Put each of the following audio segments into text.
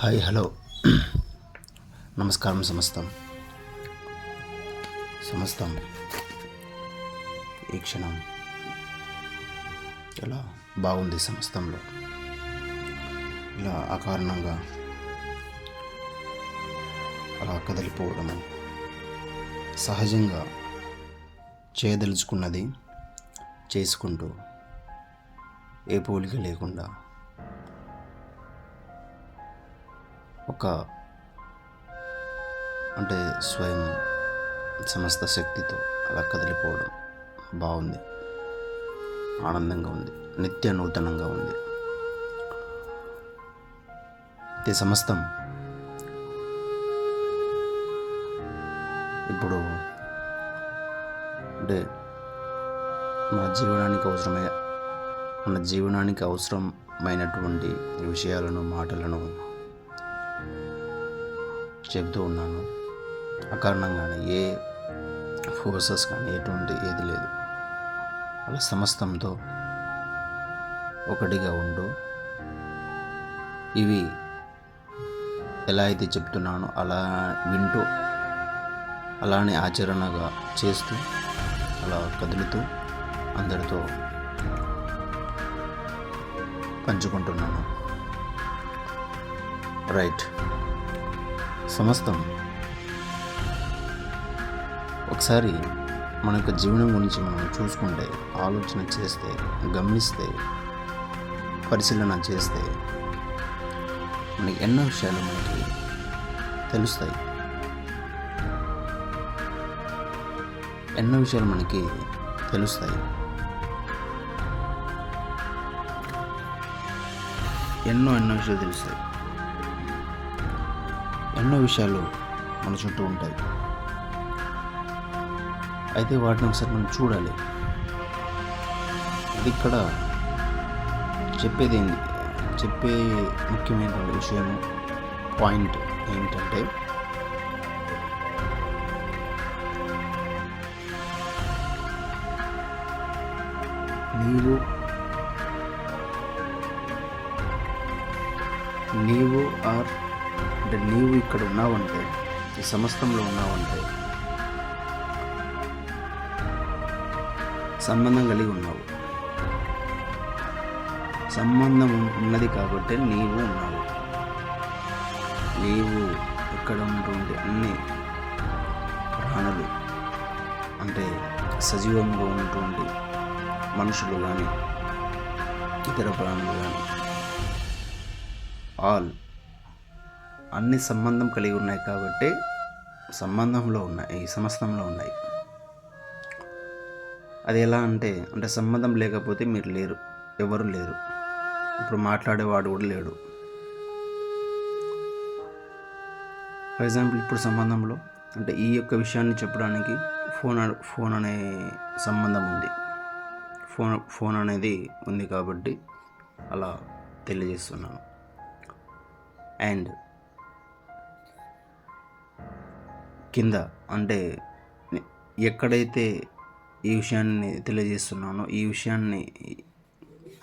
Hi hello నమస్కారం సమస్తం ఈ క్షణం ఇలా బాగుంది. సమస్తంలో ఇలా అకారణంగా అలా కదిలిపోవడము సహజంగా చేయదలుచుకున్నది చేసుకుంటూ ఏ పోలిక లేకుండా ఒక అంటే స్వయం సమస్త శక్తితో అలా కదిలిపోవడం బాగుంది, ఆనందంగా ఉంది, నిత్య నూతనంగా ఉంది. ఇది సమస్తం ఇప్పుడు అంటే మన జీవనానికి అవసరమైనటువంటి విషయాలను మాటలను చెబుతూ ఉన్నాను. అకారణంగానే ఏ ఫోర్సెస్ కానీ ఎటువంటి ఏది లేదు. అలా సమస్తంతో ఒకటిగా ఉండు. ఇవి ఎలా అయితే చెప్తున్నానో అలా వింటూ అలానే ఆచరణగా చేస్తూ అలా కదులుతూ అందరితో పంచుకుంటున్నాను. రైట్. సమస్తం ఒకసారి మన యొక్క జీవనం గురించి మనం చూసుకుంటే, ఆలోచన చేస్తే, గమనిస్తే, పరిశీలన చేస్తే మనకి ఎన్నో విషయాలు మనకి తెలుస్తాయి. ఎన్నో విషయాలు తెలుస్తాయి. ఎన్నో విషయాలు మన చుట్టూ ఉంటాయి. అయితే వాటిని ఒకసారి మనం చూడాలి. అది ఇక్కడ చెప్పే ముఖ్యమైనటువంటి విషయం పాయింట్ ఏంటంటే, నీవు ఇక్కడ ఉన్నావంటే, ఈ సమస్తంలో ఉన్నావంటే సంబంధం కలిగి ఉన్నావు. సంబంధం ఉన్నది కాబట్టి నీవు ఉన్నావు. నీవు ఇక్కడ ఉన్నటువంటి అన్ని ప్రాణులు, అంటే సజీవంగా ఉన్నటువంటి మనుషులు కానీ ఇతర ప్రాణులు కానీ అన్ని సంబంధం కలిగి ఉన్నాయి కాబట్టి ఈ సమస్తంలో ఉన్నాయి. అది ఎలా అంటే సంబంధం లేకపోతే మీరు లేరు, ఎవరు లేరు. ఇప్పుడు మాట్లాడేవాడు కూడా లేడు. ఫర్ ఎగ్జాంపుల్, ఇప్పుడు సంబంధంలో అంటే ఈ యొక్క విషయాన్ని చెప్పడానికి ఫోన్ అనే సంబంధం ఉంది. ఫోన్ అనేది ఉంది కాబట్టి అలా తెలియజేస్తున్నాను. అండ్ కింద అంటే ఎక్కడైతే ఈ విషయాన్ని తెలియజేస్తున్నానో, ఈ విషయాన్ని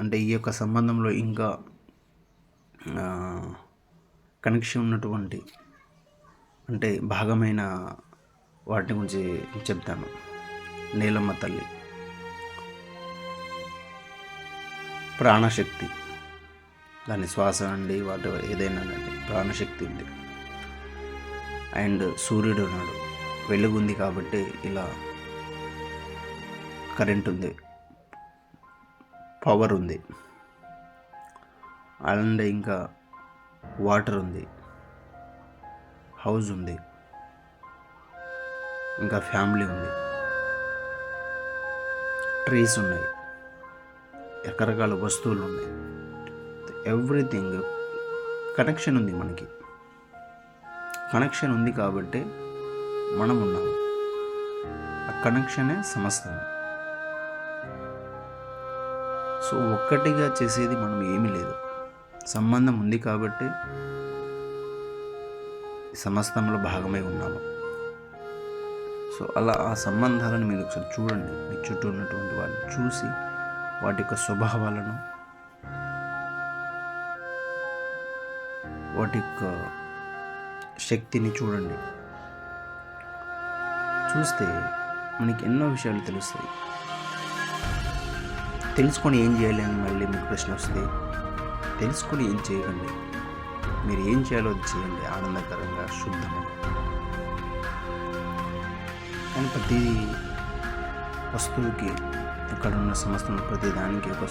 అంటే ఈ యొక్క సంబంధంలో ఇంకా కనెక్షన్ ఉన్నటువంటి అంటే భాగమైన వాటి గురించి చెప్తాను. నీలమ్మ తల్లి ప్రాణశక్తి, దాని శ్వాస అండి, వాటి ఏదైనా ప్రాణశక్తి ఉంది. అండ్ సూర్యుడు ఉన్నాడు, వెలుగుంది కాబట్టి ఇలా కరెంట్ ఉంది, పవర్ ఉంది. అండ్ ఇంకా వాటర్ ఉంది, హౌస్ ఉంది, ఇంకా ఫ్యామిలీ ఉంది, ట్రీస్ ఉన్నాయి, రకరకాల వస్తువులు ఉన్నాయి. ఎవ్రీథింగ్ కనెక్షన్ ఉంది. మనకి కనెక్షన్ ఉంది కాబట్టి మనం ఉన్నాము. ఆ కనెక్షనే సమస్తం. సో ఒక్కటిగా చేసేది మనం ఏమీ లేదు. సంబంధం ఉంది కాబట్టి సమస్తంలో భాగమై ఉన్నాము. సో అలా ఆ సంబంధాలను మీరు ఒకసారి చూడండి. మీ చుట్టూ ఉన్నటువంటి వాళ్ళని చూసి వాటి యొక్క స్వభావాలను వాటి యొక్క శక్తిని చూడండి. చూస్తే మనకి ఎన్నో విషయాలు తెలుస్తాయి. తెలుసుకొని ఏం చేయాలి అని మళ్ళీ మీకు ప్రశ్న వస్తే, తెలుసుకొని ఏం చేయకండి. మీరు ఏం చేయాలో అది చేయండి, ఆనందకరంగా, శుద్ధంగా. కానీ ప్రతి వస్తువుకి, ఇక్కడ ఉన్న సమస్తం ప్రతి దానికి ఒక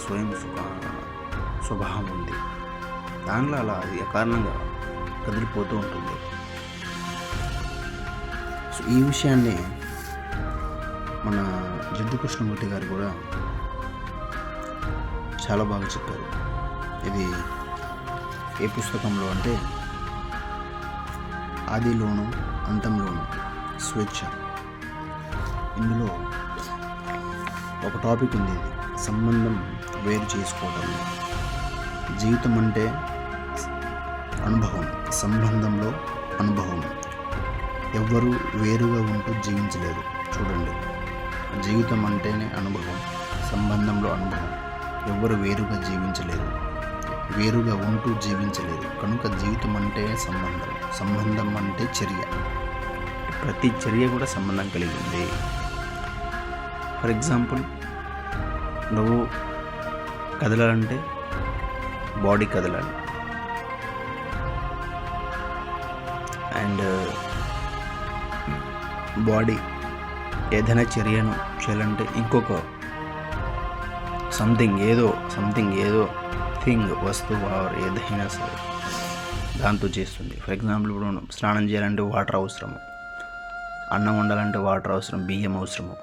స్వభావం ఉంది. దానిలో అలా అది అకారణంగా కదిలిపోతూ ఉంటుంది. సో ఈ విషయాన్ని మన జడ్డు కృష్ణమూర్తి గారు కూడా చాలా బాగా చెప్పారు. ఇది ఏ పుస్తకంలో అంటే ఆదిలోను అంతంలోను స్వేచ్ఛ. ఇందులో ఒక టాపిక్ ఉంది, ఇది సంబంధం వేరు చేసుకోవటం. జీవితం అంటే అనుభవం, సంబంధంలో అనుభవం. ఎవ్వరూ వేరుగా ఉంటూ జీవించలేరు. చూడండి, జీవితం అంటేనే అనుభవం, సంబంధంలో అనుభవం. ఎవ్వరు వేరుగా జీవించలేరు, వేరుగా ఉంటూ జీవించలేరు. కనుక జీవితం అంటే సంబంధం, సంబంధం అంటే చర్య. ప్రతి చర్య కూడా సంబంధం కలిగి ఉంది. ఫర్ ఎగ్జాంపుల్, నువ్వు కదలాలంటే బాడీ కదలాలి, అండ్ బాడీ ఏదైనా చర్యను చేయాలంటే ఇంకొక సంథింగ్ ఏదో థింగ్, వస్తువు ఏదైనా సరే దాంతో చేస్తుంది. ఫర్ ఎగ్జాంపుల్, ఇప్పుడు స్నానం చేయాలంటే వాటర్ అవసరము, అన్నం వండాలంటే వాటర్ అవసరం, బియ్యం అవసరము,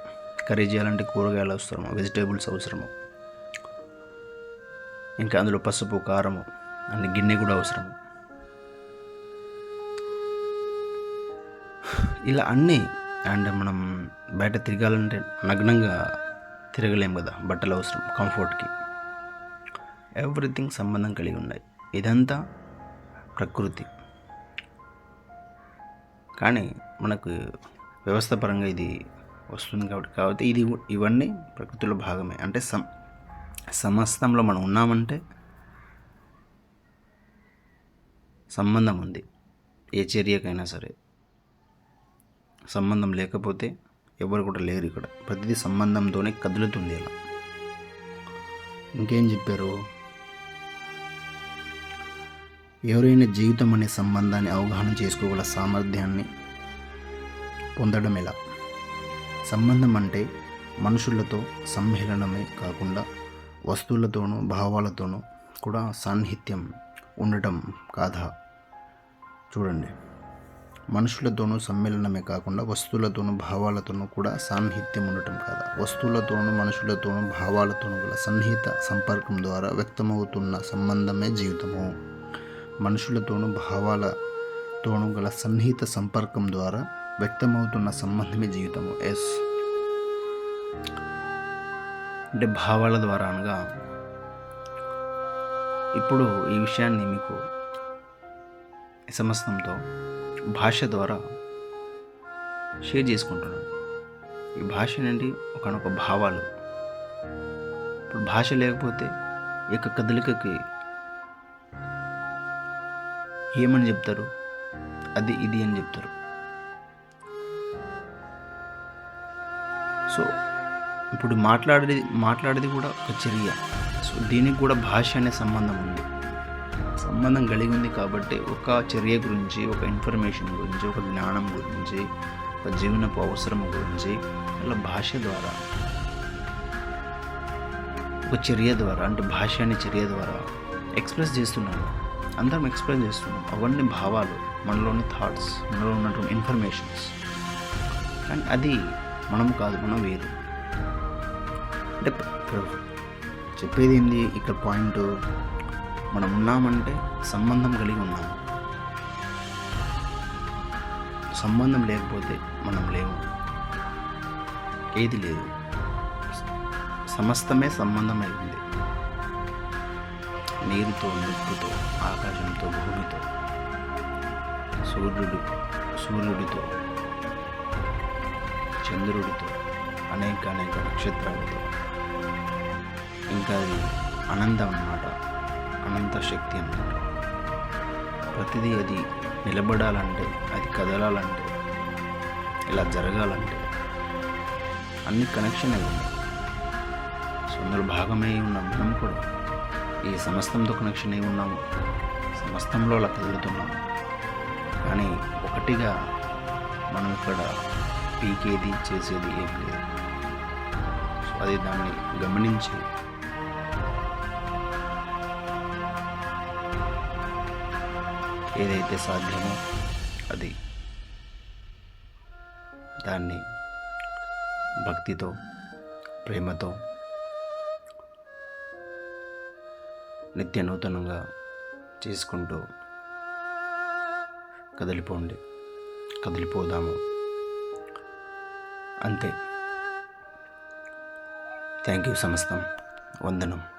కర్రీ చేయాలంటే కూరగాయలు అవసరము, వెజిటేబుల్స్ అవసరము, ఇంకా అందులో పసుపు, కారము అండ్ గిన్నె కూడా అవసరము. ఇలా అన్నీ. అండ్ మనం బయట తిరగాలంటే నగ్నంగా తిరగలేం కదా, బట్టలు అవసరం కంఫర్ట్కి. ఎవ్రీథింగ్ సంబంధం కలిగి ఉన్నాయి. ఇదంతా ప్రకృతి. కానీ మనకు వ్యవస్థ పరంగా ఇది వస్తుంది కాబట్టి ఇవన్నీ ప్రకృతిలో భాగమే. అంటే సమస్తంలో మనం ఉన్నామంటే సంబంధం ఉంది. ఏ చర్యకైనా సరే సంబంధం లేకపోతే ఎవరు కూడా లేరు. ఇక్కడ ప్రతిదీ సంబంధంతోనే కదులుతుంది. ఇలా ఇంకేం చెప్పారు, ఎవరైనా జీవితం అనే సంబంధాన్ని అవగాహన చేసుకోగల సామర్థ్యాన్ని పొందడం ఎలా? సంబంధం అంటే మనుషులతో సమ్మేళనమే కాకుండా వస్తువులతోనూ భావాలతోనూ కూడా సాన్నిహిత్యం ఉండటం కాదా? చూడండి, మనుషులతోనూ సమ్మేళనమే కాకుండా వస్తువులతోనూ భావాలతోనూ కూడా సాన్నిహిత్యం ఉండటం కాదా? వస్తువులతోనూ మనుషులతోనూ భావాలతోనూ గల సన్నిహిత సంపర్కం ద్వారా వ్యక్తమవుతున్న సంబంధమే జీవితము. మనుషులతోనూ భావాలతోనూ గల సన్నిహిత సంపర్కం ద్వారా వ్యక్తమవుతున్న సంబంధమే జీవితము. ఎస్, అంటే భావాల ద్వారా అనగా, ఇప్పుడు ఈ విషయాన్ని మీకు సమస్తంతో భాష ద్వారా షేర్ చేసుకుంటున్నాను. ఈ భాష నుండి ఒకనొక భావాలు. ఇప్పుడు భాష లేకపోతే ఈ యొక్క కదలికకి ఏమని చెప్తారు? అది ఇది అని చెప్తారు. సో ఇప్పుడు మాట్లాడేది కూడా ఒక చర్య. సో దీనికి కూడా భాష అనే సంబంధం ఉంది, సంబంధం కలిగి ఉంది. కాబట్టి ఒక చర్య గురించి, ఒక ఇన్ఫర్మేషన్ గురించి, ఒక జ్ఞానం గురించి, ఒక జీవనపు అవసరం గురించి ఇలా భాష ద్వారా, ఒక చర్య ద్వారా, అంటే భాష అనే చర్య ద్వారా ఎక్స్ప్రెస్ చేస్తున్నాను. అందరం ఎక్స్ప్రెస్ చేస్తున్నాం. అవన్నీ భావాలు, మనలోని థాట్స్, మనలో ఉన్నటువంటి ఇన్ఫర్మేషన్స్. కానీ అది మనం కాదు, మనం వేరు. అంటే చెప్పేది ఏంది ఇక్కడ పాయింట్, మనం ఉన్నామంటే సంబంధం కలిగి ఉన్నాము. సంబంధం లేకపోతే మనం లేము, ఏది లేదు. సమస్తమే సంబంధమై ఉంది. నీరుతో, నిప్పుతో, ఆకాశంతో, భూమితో, సూర్యుడితో, చంద్రుడితో, అనేక నక్షత్రాలతో. ఇంకా అది అనంతం అన్నమాట, అనంత శక్తి అన్నమాట. ప్రతిదీ అది నిలబడాలంటే, అది కదలాలంటే, ఇలా జరగాలంటే అన్ని కనెక్షన్ అయి ఉన్నాయి. సో అందులో భాగమై ఉన్నాం మనం కూడా. ఈ సమస్తంతో కనెక్షన్ అయి ఉన్నాము, సమస్తంలో అలా కదులుతున్నాము. కానీ ఒకటిగా మనం ఇక్కడ పీకేది చేసేది ఏం లేదు. సో అది దాన్ని గమనించి ఏదైతే సాధ్యమో అది దాన్ని భక్తితో, ప్రేమతో నిత్య నూతనంగా చేసుకుంటూ కదిలిపోదాము. అంతే. థ్యాంక్ యూ సమస్తం. వందనం.